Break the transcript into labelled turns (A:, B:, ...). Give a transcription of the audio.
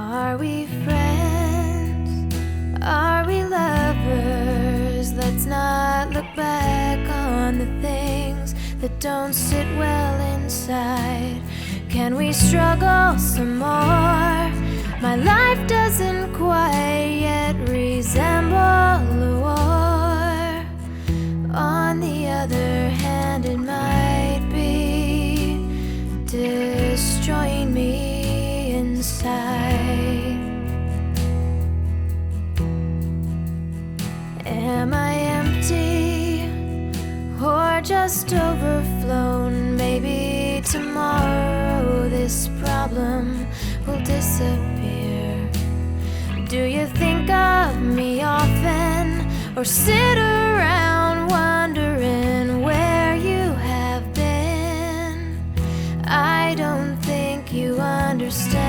A: Are we friends? Are we lovers? Let's not look back on the things that don't sit well inside. Can we struggle some more? My life doesn't quite yet resemble a war. On the other hand, it might be destroying me inside. Am I empty or just overflown? Maybe tomorrow this problem will disappear. Do you think of me often or sit around wondering where you have been? I don't think you understand.